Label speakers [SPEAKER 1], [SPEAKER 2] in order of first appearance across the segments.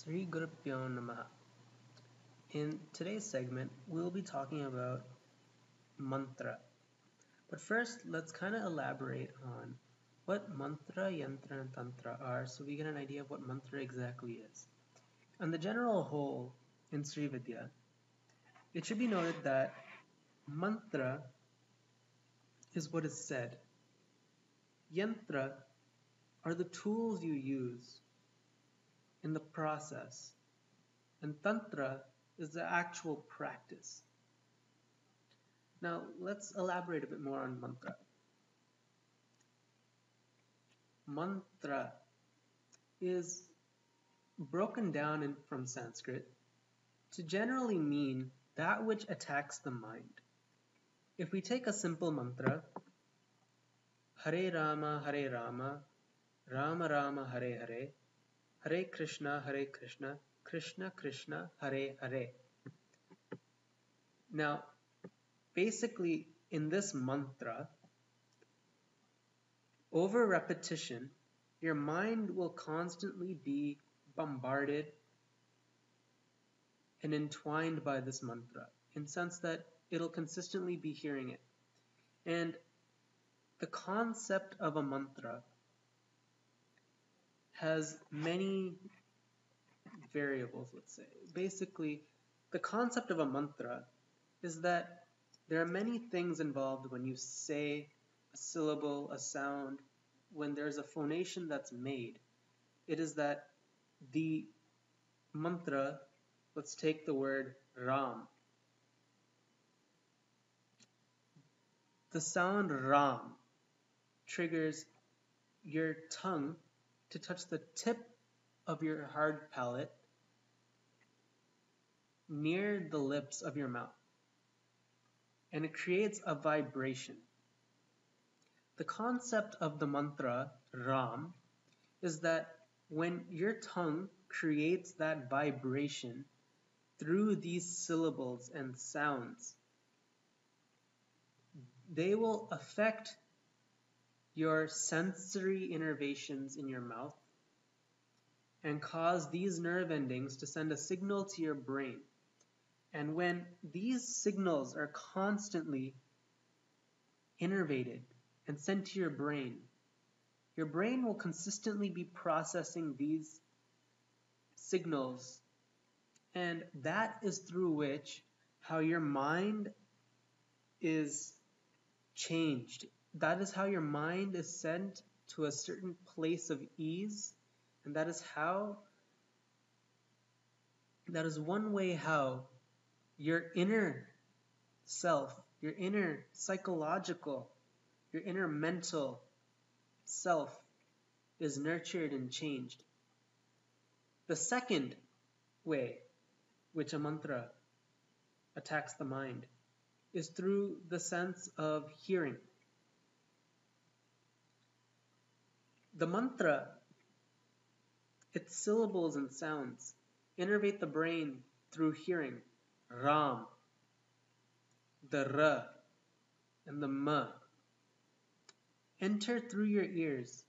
[SPEAKER 1] Sri Gurupyo Namaha. In today's segment, we'll be talking about mantra. But first, let's kind of elaborate on what mantra, yantra, and tantra are so we get an idea of what mantra exactly is. On the general whole, in Sri Vidya, it should be noted that mantra is what is said. Yantra are the tools you use in the process. And tantra is the actual practice. Now, let's elaborate a bit more on mantra. Mantra is broken down from Sanskrit to generally mean that which attacks the mind. If we take a simple mantra, Hare Rama, Rama Rama, Hare Hare, Hare Krishna, Krishna Krishna, Hare Hare. Now, basically, in this mantra, over repetition, your mind will constantly be bombarded and entwined by this mantra, in the sense that it'll consistently be hearing it. And the concept of a mantra has many variables, let's say. Basically, the concept of a mantra is that there are many things involved when you say a syllable, a sound, when there's a phonation that's made. It is that the mantra, let's take the word Ram. The sound Ram triggers your tongue to touch the tip of your hard palate near the lips of your mouth. And it creates a vibration. The concept of the mantra Ram is that when your tongue creates that vibration through these syllables and sounds, they will affect your sensory innervations in your mouth and cause these nerve endings to send a signal to your brain. And when these signals are constantly innervated and sent to your brain will consistently be processing these signals, and that is through which how your mind is changed. That is how your mind is sent to a certain place of ease, and that is one way how your inner self, your inner psychological, your inner mental self is nurtured and changed. The second way which a mantra attacks the mind is through the sense of hearing. The mantra, its syllables and sounds, innervate the brain through hearing. Ram, the R, and the M. Enter through your ears,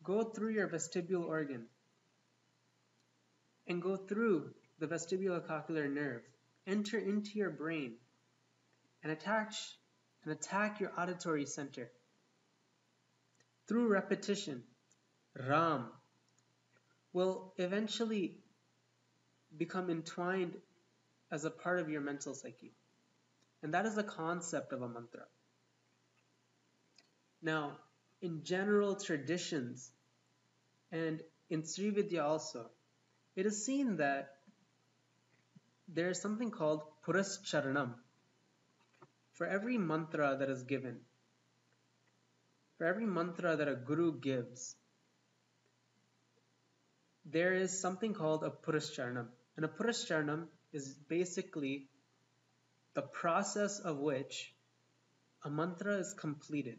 [SPEAKER 1] go through your vestibular organ, and go through the vestibulocochlear nerve, enter into your brain, and attack your auditory center. Through repetition, Ram will eventually become entwined as a part of your mental psyche. And that is the concept of a mantra. Now, in general traditions, and in Sri Vidya also, it is seen that there is something called Purascharanam. For every mantra that is given, for every mantra that a guru gives, there is something called a Purascharanam. And a Purascharanam is basically the process of which a mantra is completed.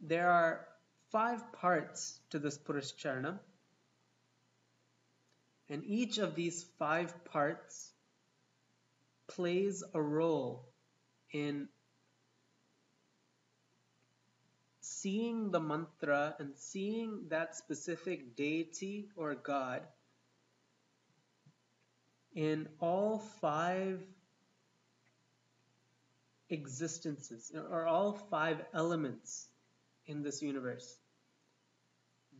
[SPEAKER 1] There are 5 parts to this Purascharanam, and each of these 5 parts plays a role in seeing the mantra and seeing that specific deity or God in all five existences or all five elements in this universe.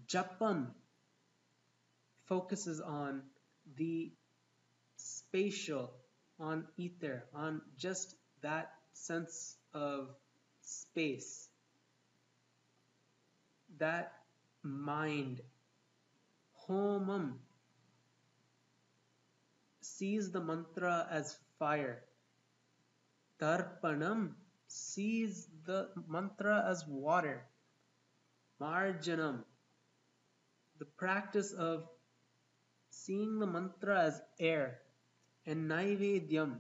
[SPEAKER 1] Japam focuses on the spatial, on ether, on just that sense of space, that mind. Homam sees the mantra as fire. Tarpanam sees the mantra as water. Marjanam, the practice of seeing the mantra as air. And Naivedyam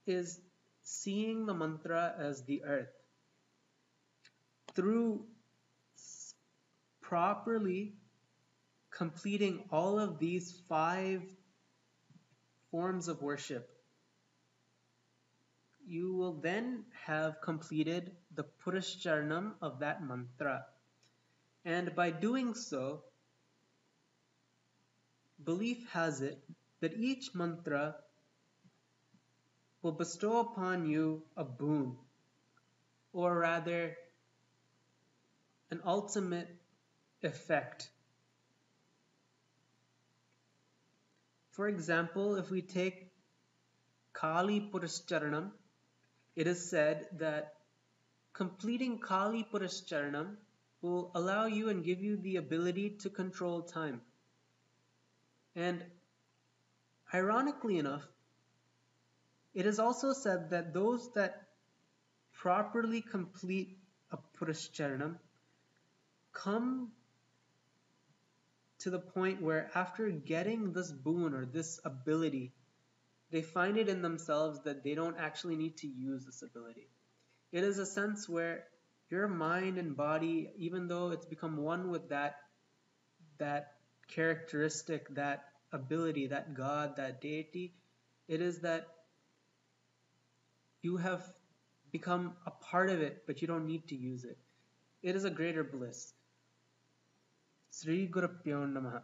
[SPEAKER 1] is seeing the mantra as the earth. Through properly completing all of these five forms of worship, you will then have completed the Purascharanam of that mantra. And by doing so, belief has it that each mantra will bestow upon you a boon, or rather, an ultimate effect. For example, if we take Kali Purascharanam, it is said that completing Kali Purascharanam will allow you and give you the ability to control time. And ironically enough, it is also said that those that properly complete a Purascharanam come to the point where after getting this boon or this ability, they find it in themselves that they don't actually need to use this ability. It is a sense where your mind and body, even though it's become one with that characteristic, that ability, that God, that deity, it is that you have become a part of it, but you don't need to use it. It is a greater bliss. Sri Gurupyo Namaha.